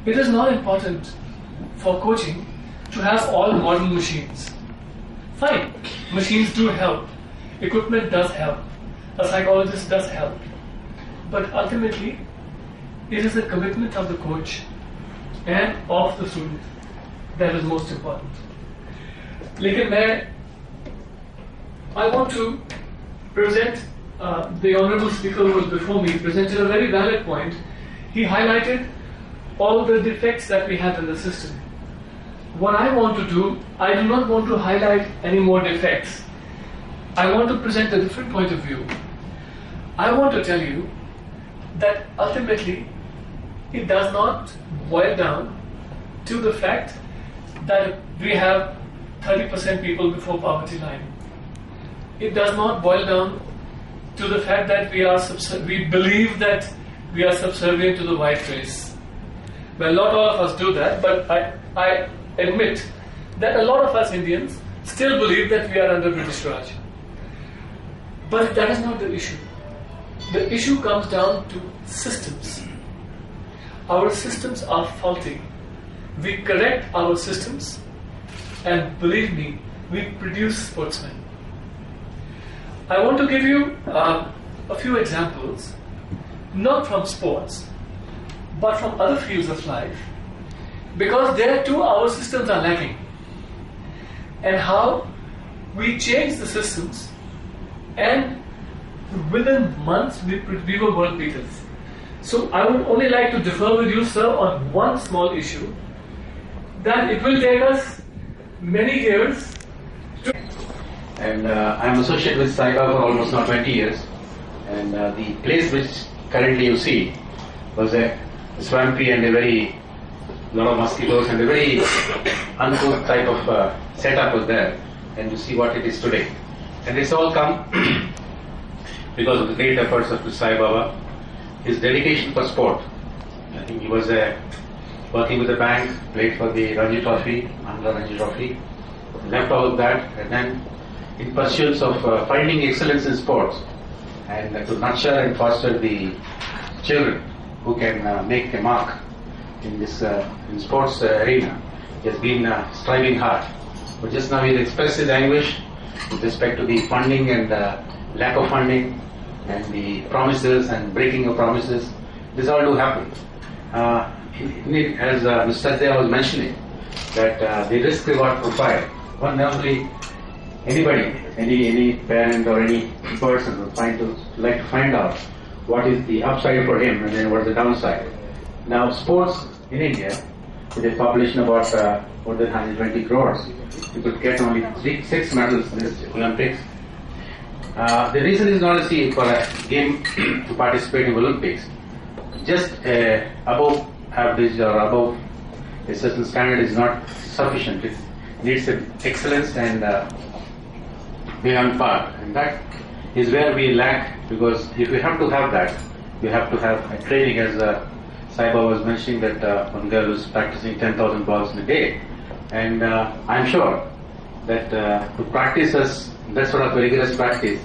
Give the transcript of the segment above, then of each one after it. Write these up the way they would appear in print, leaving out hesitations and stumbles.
It is not important for coaching to have all modern machines. Fine, machines do help, equipment does help, a psychologist does help, but ultimately it is the commitment of the coach and of the student that is most important. Lekin I want to present the honorable speaker who was before me presented a very valid point. He highlighted all the defects that we have in the system. What I want to do, I do not want to highlight any more defects. I want to present a different point of view. I want to tell you that ultimately it does not boil down to the fact that we have 30% people before poverty line. It does not boil down to the fact that we believe that we are subservient to the white race. Well, not all of us do that, but I admit that a lot of us Indians still believe that we are under British Raj. But that is not the issue. The issue comes down to systems. Our systems are faulty. We correct our systems, and believe me, we produce sportsmen. I want to give you a few examples, not from sports, but from other fields of life, because there too our systems are lacking. And how we change the systems, and within months we were world beaters. So I would only like to differ with you, sir, on one small issue, that it will take us many years to... And I'm associated with Sai Baba for almost now 20 years. And the place which currently you see was a swampy and a very lot of mosquitoes and a very uncouth type of setup was there. And you see what it is today. And it's all come because of the great efforts of Sai Baba, his dedication for sport. I think he was working with the bank, played for the Ranji Trophy, Andhra Ranji Trophy, left all of that, and then in pursuit of finding excellence in sports and to nurture and foster the children who can make a mark in this in sports arena. He has been striving hard. But just now he expressed his anguish with respect to the funding and lack of funding and the promises and breaking of promises. This all do happen. As Mr. Sadhya was mentioning, that the risk-reward profile, one normally anybody, any parent or any person would like to find out what is the upside for him and then what is the downside. Now, sports in India, with a population about more than 120 crores, you could get only 6 medals in this Olympics. The reason is not for a game to participate in Olympics. Just above average or above a certain standard is not sufficient. It needs excellence and beyond par. And that is where we lack, because if we have to have that, we have to have a training, as Sai Baba was mentioning that one girl was practicing 10,000 balls in a day. And I'm sure that to practice that sort of rigorous practice,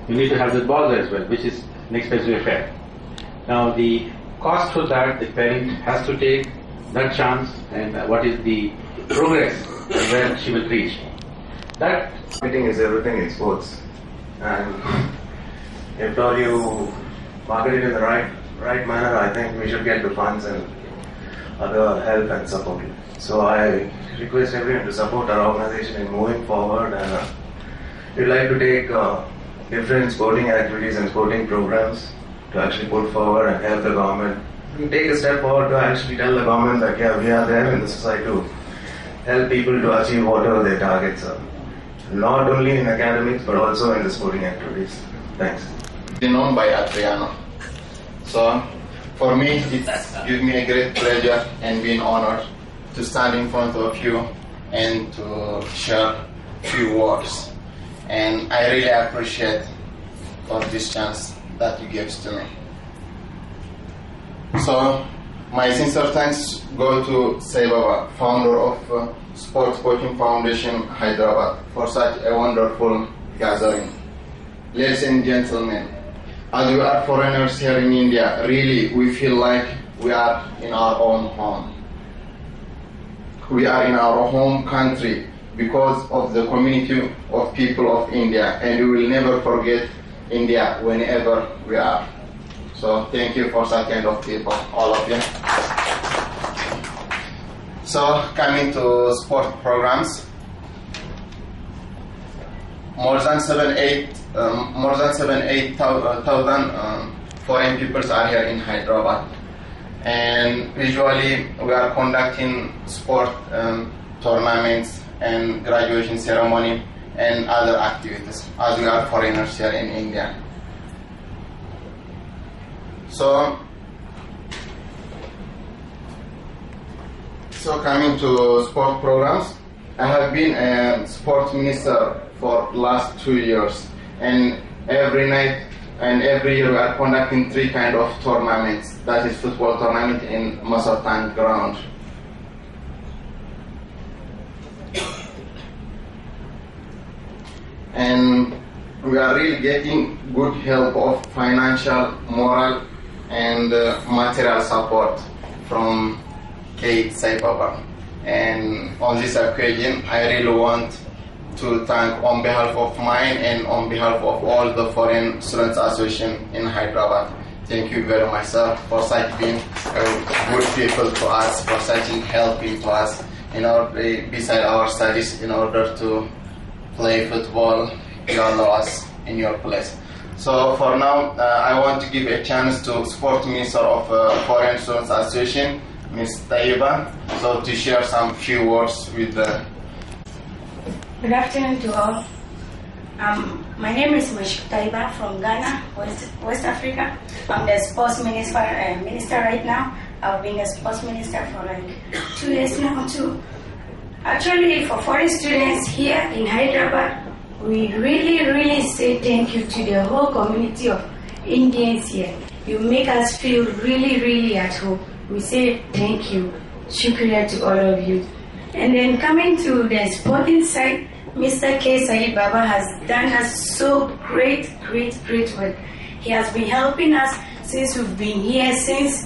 you need to have the balls as well, which is an expensive affair. Now the cost for that, the parent has to take that chance, and what is the progress where she will reach. That marketing is everything in sports, and if all you market it in the right manner, I think we should get the funds and other help and support. So I request everyone to support our organization in moving forward, and we'd like to take different sporting activities and sporting programs to actually put forward and help the government. We take a step forward to actually tell the government that yeah, we are there in the society to help people to achieve whatever their targets are. Not only in academics but also in the sporting activities. Thanks. Known by Adriano. So for me it gives me a great pleasure and being honored to stand in front of you and to share a few words. And I really appreciate for this chance that you gave to me. So my sincere thanks go to Sai Baba, founder of Sports Coaching Foundation, Hyderabad, for such a wonderful gathering. Ladies and gentlemen, as we are foreigners here in India, really we feel like we are in our own home. we are in our home country because of the community of people of India, and we will never forget India whenever we are. So thank you for such kind of people, all of you. So coming to sport programs, more than 8,000 foreign peoples are here in Hyderabad, and usually we are conducting sport tournaments and graduation ceremony and other activities as we are foreigners here in India. So coming to sport programs, I have been a sports minister for last 2 years, and every night and every year we are conducting 3 kind of tournaments. That is football tournament in Masartan ground. And we are really getting good help of financial, moral, and material support from Kate Saibaba. And on this occasion, I really want to thank on behalf of mine and on behalf of all the Foreign Students Association in Hyderabad. Thank you very much, sir, for such being good people to us, for such helping to us in order, beside our studies, in order to play football. You allow us in your place. So for now, I want to give a chance to Sport Minister of Foreign Students Association, Ms. Taiba, so to share some few words with the... Good afternoon to all. My name is Ms. Taiba from Ghana, West Africa. I'm the sports minister right now. I've been a sports minister for like 2 years now too. Actually, for foreign students here in Hyderabad, we really say thank you to the whole community of Indians here. You make us feel really at home. We say thank you, shukriya to all of you. And then coming to the sporting side, Mr. K. Saeed Baba has done us so great work. He has been helping us since we've been here, since,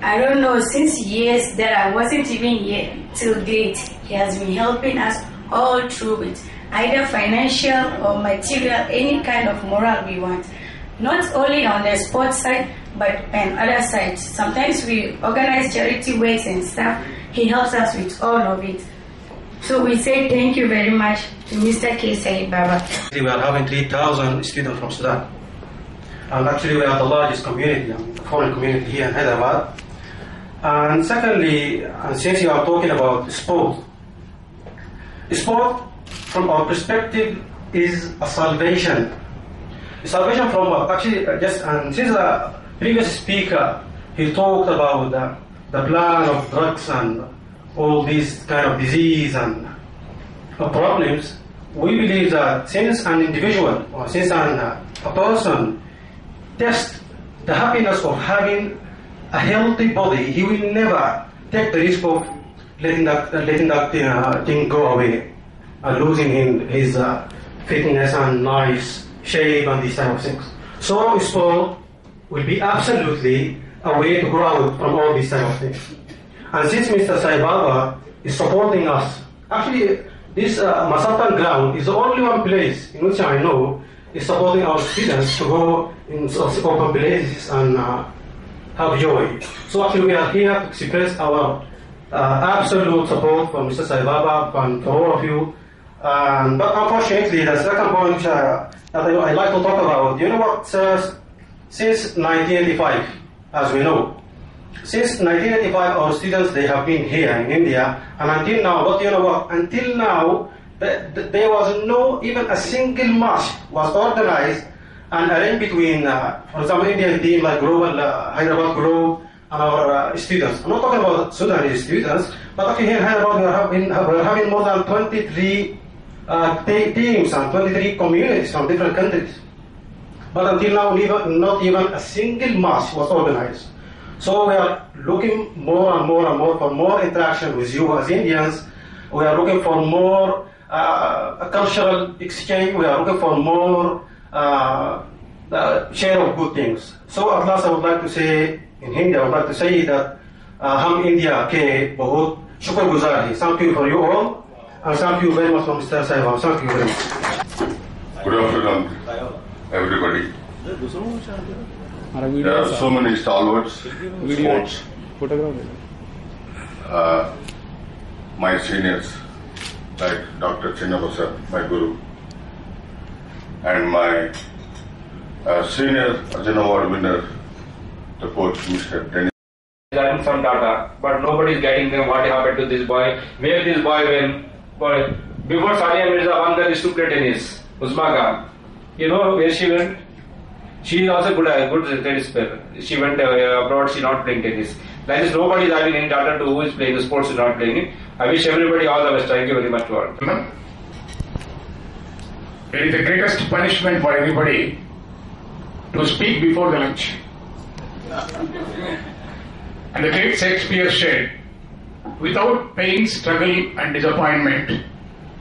I don't know, since years that I wasn't even here till date. He has been helping us all through it, either financial or material, any kind of moral we want. Not only on the sports side, but on other sides. Sometimes we organize charity works and stuff. He helps us with all of it. So we say thank you very much to Mr. K. Saeed Baba. We are having 3,000 students from Sudan. And actually we are the largest community, foreign community here in Hyderabad. And secondly, since you are talking about sport from our perspective is a salvation. Salvation from what? Actually, since the previous speaker, he talked about the plan of drugs and all these kind of disease and problems. We believe that since an individual or since a person tests the happiness of having a healthy body, he will never take the risk of letting that thing go away and losing his fitness and nice shape and these type of things. So sport will be absolutely a way to grow out from all these type of things. And since Mr. Saibaba is supporting us, actually this Masatan ground is the only one place in which I know is supporting our students to go in open places and have joy. So actually we are here to express our absolute support for Mr. Saibaba and for all of you. But unfortunately, the second point that I'd like to talk about, you know what, since 1985, as we know, since 1985 our students, they have been here in India, and until now, but you know what, until now, there was no, even a single match was organized and arranged between, for example, Indian team like Global, Hyderabad Grove, and our students. I'm not talking about Sudanese students, but actually here in Hyderabad we're having more than 23 teams and 23 communities from different countries. But until now, not even a single match was organized. So we are looking more and more for more interaction with you as Indians. We are looking for more cultural exchange. We are looking for more share of good things. So at last I would like to say, in Hindi, I would like to say that हम India के बहुत शुक्रगुजार हैं. Thank you for you all, and thank you very much for Mr. Saibam. Thank you very much. Good afternoon, everybody. There are so many stalwarts, sports. My seniors, like Dr. Chinnabasa, my guru, and my senior Arjun Award winner, the coach, Mr. Dennis. Gathering some data, but nobody is getting them. What happened to this boy? Where this boy went? Before Sania Mirza won the district tennis, Uzbeka, you know where she went? She is also good tennis player. She went abroad. She not playing tennis. Like this, nobody is having any data to who is playing the sports, who is not playing it. I wish everybody all the best. Thank you very much to all. It is the greatest punishment for anybody to speak before the lunch. And the great Shakespeare said, without pain, struggle and disappointment,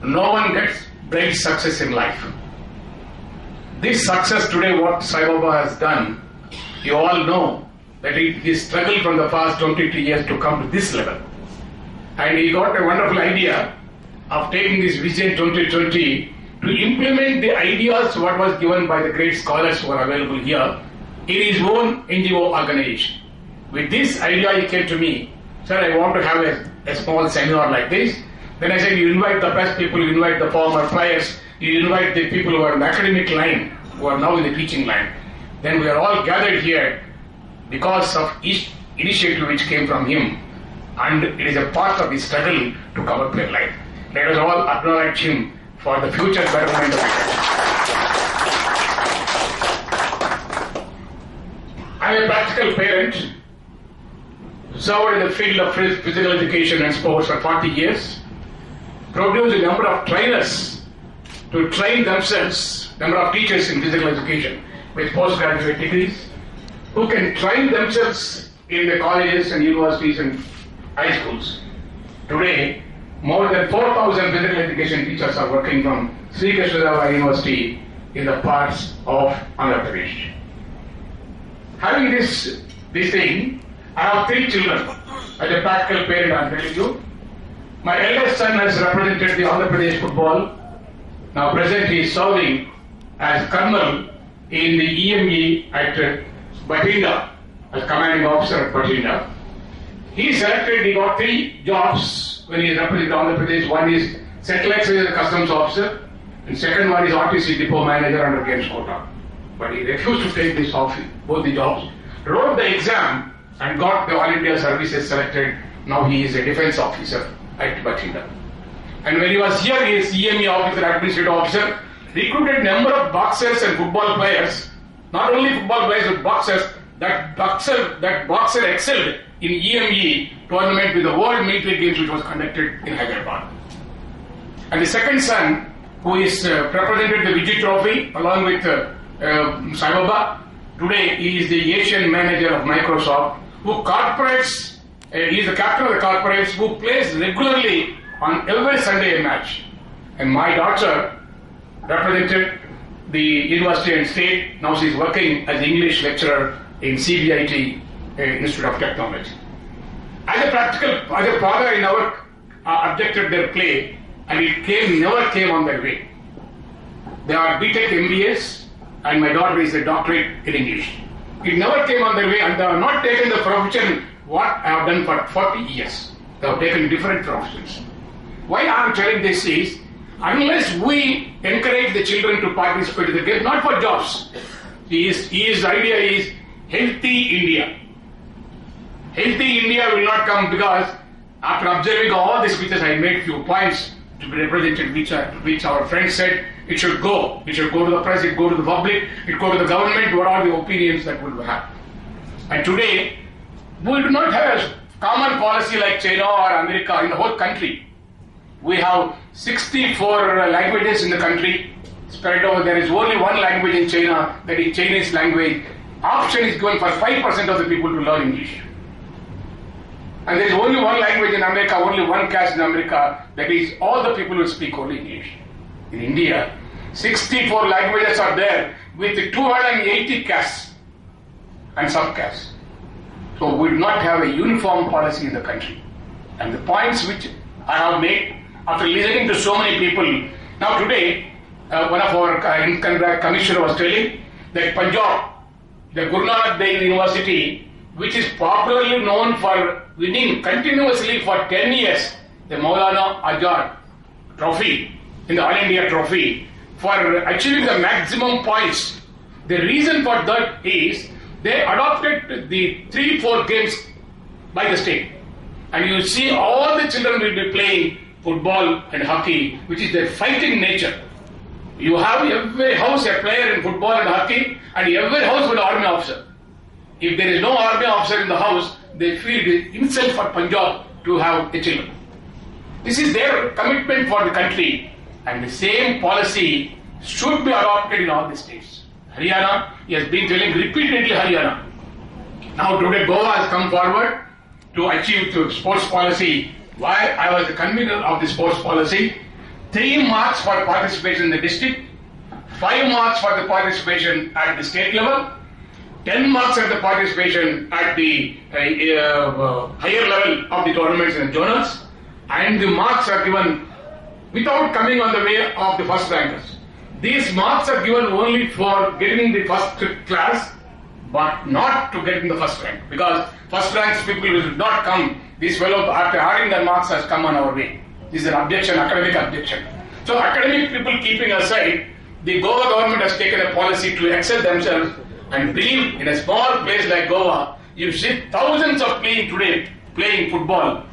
no one gets great success in life. This success today, what Sai Baba has done, you all know that he struggled from the past 23 years to come to this level. And he got a wonderful idea of taking this Vision 2020 to implement the ideas what was given by the great scholars who are available here in his own NGO organization. With this idea he came to me, sir, I want to have a small seminar like this. Then I said, you invite the best people, you invite the former players, you invite the people who are in the academic line, who are now in the teaching line. Then we are all gathered here because of each initiative which came from him, and it is a part of his struggle to come up with life. Let us all acknowledge him for the future betterment of it. I am a practical parent, served in the field of physical education and sports for 40 years, produced a number of trainers to train themselves, number of teachers in physical education with postgraduate degrees, who can train themselves in the colleges and universities and high schools. Today, more than 4,000 physical education teachers are working from Sri Krishnadeva University in the parts of Andhra Pradesh. Having this thing, I have 3 children. As a practical parent, I am telling you. My eldest son has represented the Andhra Pradesh football. Now presently he is serving as colonel in the EME at Batinda, as commanding officer at Batinda. He selected, he got 3 jobs when he represented Andhra Pradesh. One is Central Excise Customs Officer, and second one is RTC Depot Manager under Games Quota. But he refused to take this office, both the jobs. Wrote the exam and got the All India Services selected. Now he is a defense officer at Batinda. And when he was here, he is EME officer, administrative officer, recruited number of boxers and football players. Not only football players but boxers. That boxer excelled in EME tournament with the World Military Games which was conducted in Hyderabad. And the second son, who is represented the Vijay Trophy along with Sai Baba, today he is the Asian manager of Microsoft, who he is the captain of the corporates, who plays regularly on every Sunday match. And my daughter represented the university and state. Now she is working as English lecturer in CBIT Institute of Technology. As a father, I never objected their play, and it never came on their way. They are BTech MBAs, and my daughter is a doctorate in English. It never came on their way, and they have not taken the profession what I have done for 40 years. They have taken different professions. Why I am telling this is, unless we encourage the children to participate in the game, not for jobs. His idea is healthy India. Healthy India will not come because after observing all these speeches, I made few points to be represented which our friends said it should go. It should go to the press, it go to the public, it go to the government, what are the opinions that will have. And today, we do not have a common policy like China or America in the whole country. We have 64 languages in the country spread over. There is only one language in China, that is Chinese language. Option is given for 5% of the people to learn English. And there is only one language in America, only one caste in America, that is all the people who speak only English. In India, 64 languages are there with 280 castes and subcastes. So we do not have a uniform policy in the country. And the points which I have made after listening to so many people. Now today, one of our commissioner was telling that Punjab, the Guru Nanak Dev University, which is popularly known for winning continuously for 10 years the Maulana Azad trophy, in the All India trophy, for achieving the maximum points. The reason for that is they adopted the 3-4 games by the state. And you see all the children will be playing football and hockey, which is their fighting nature. You have every house a player in football and hockey, and every house with an army officer. If there is no army officer in the house, they feel it is insult for Punjab to have a children. This is their commitment for the country, and the same policy should be adopted in all the states. Haryana, he has been telling repeatedly Haryana. Now today Goa has come forward to achieve the sports policy. Why I was the convener of the sports policy. 3 marks for participation in the district, 5 marks for the participation at the state level, 10 marks at the participation at the higher level of the tournaments and journals, and the marks are given without coming on the way of the first rankers. These marks are given only for getting the first class, but not to get in the first rank, because first ranks people will not come. This fellow, after having the marks, has come on our way. This is an objection, academic objection. So academic people keeping aside, the Goa government has taken a policy to accept themselves and believe in a small place like Goa, you see thousands of playing football,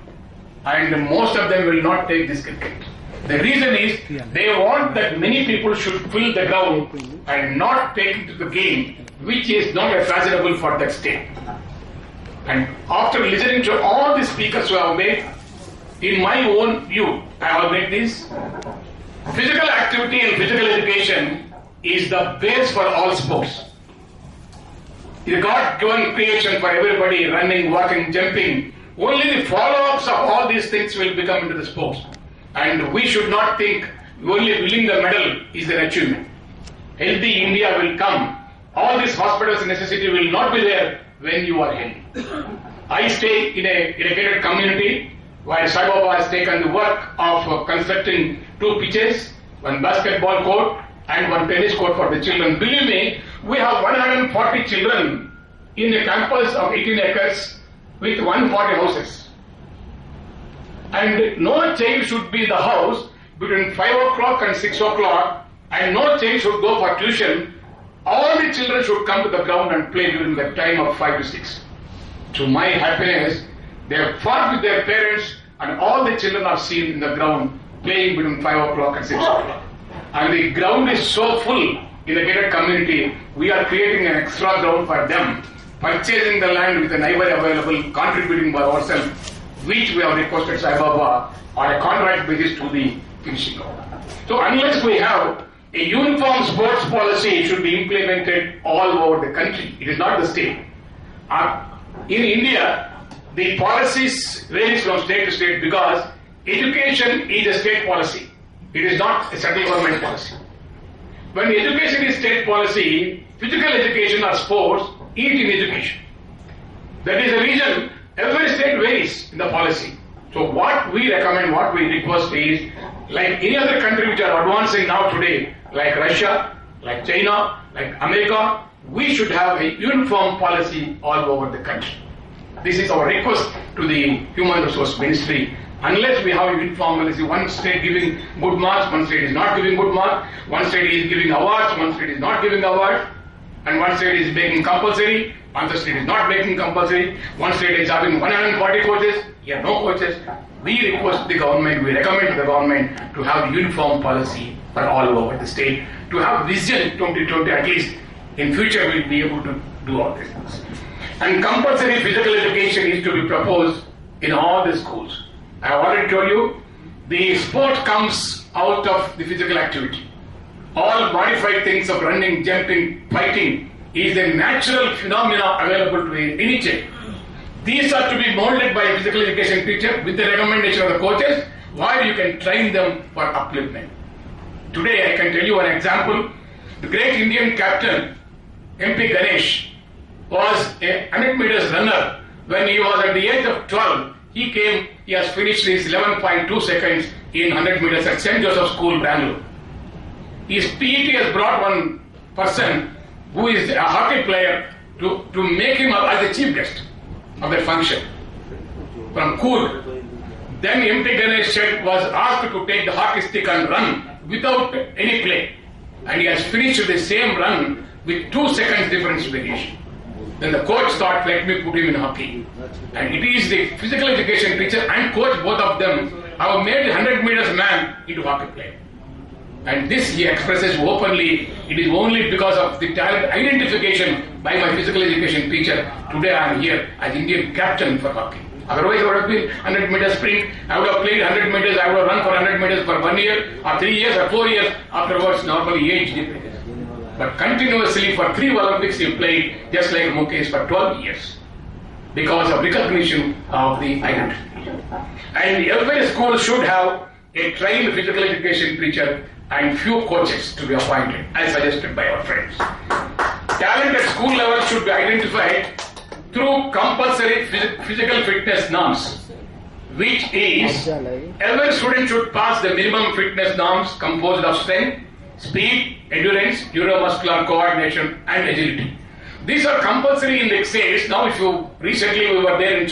and most of them will not take this cricket. The reason is they want that many people should fill the ground and not take into the game, which is not fashionable for that state. And after listening to all the speakers who have made, in my own view, I have made this. Physical activity and physical education is the base for all sports. The God-given creation for everybody, running, walking, jumping. Only the follow-ups of all these things will become into the sports. And we should not think only winning the medal is an achievement. Healthy India will come. All these hospitals' necessity will not be there when you are healthy. I stay in a gated community where Sai Baba has taken the work of constructing 2 pitches, 1 basketball court and 1 tennis court for the children. Believe me, we have 140 children in a campus of 18 acres with 140 houses. And no child should be in the house between 5 o'clock and 6 o'clock, and no child should go for tuition. All the children should come to the ground and play during the time of 5 to 6. To my happiness, they have fought with their parents, and all the children are seen in the ground playing between 5 o'clock and 6 o'clock. And the ground is so full in the gated community, we are creating an extra ground for them, purchasing the land with a neighbor available, contributing by ourselves, which we have requested Sai Baba on a contract basis to the finishing ground. So unless we have a uniform sports policy, it should be implemented all over the country. It is not the state. In India, the policies vary from state to state because education is a state policy. It is not a central government policy. When education is state policy, physical education or sports is in education. That is the reason every state varies in the policy. So what we recommend, what we request is, like any other country which are advancing now today, like Russia, like China, like America, we should have a uniform policy all over the country. This is our request to the Human Resource Ministry. Unless we have a uniform policy, one state giving good marks, one state is not giving good marks, one state is giving awards, one state is not giving awards, and one state is making compulsory, another state is not making compulsory, one state is having 140 coaches, here no coaches. We request the government, we recommend to the government to have uniform policy for all over the state, to have vision 2020 at least. In future we will be able to do all these things. And compulsory physical education is to be proposed in all the schools. I have already told you, the sport comes out of the physical activity. All modified things of running, jumping, fighting is a natural phenomena available to any child. These are to be molded by a physical education teacher with the recommendation of the coaches, while you can train them for upliftment. Today I can tell you an example. The great Indian captain, MP Ganesh, was a 100 meters runner When he was at the age of 12, he has finished his 11.2 seconds in 100 meters at St. Joseph School, Bangalore. His PET has brought one person who is a hockey player to make him up as the chief guest of that function from Coorg. Then M.T. Ganesh was asked to take the hockey stick and run without any play. And he has finished the same run with 2 seconds difference variation. Then the coach thought, let me put him in hockey. And it is the physical education teacher and coach, both of them, have made the 100 meters man into hockey player. And this he expresses openly. It is only because of the talent identification by my physical education teacher. Today I am here as Indian captain for hockey. Otherwise I would have been 100 meters sprint, I would have played 100 meters, I would have run for 100 meters for 1 year, or 3 years, or 4 years, afterwards normally age depleted. But continuously for 3 Olympics he played, just like Mukesh, for 12 years. Because of recognition of the identity. And every school should have a trained physical education teacher and few coaches to be appointed, as suggested by our friends. Talent at school level should be identified through compulsory physical fitness norms, which is every student should pass the minimum fitness norms composed of strength, speed, endurance, neuromuscular coordination, and agility. These are compulsory in the exercise. Now, if you recently we were there in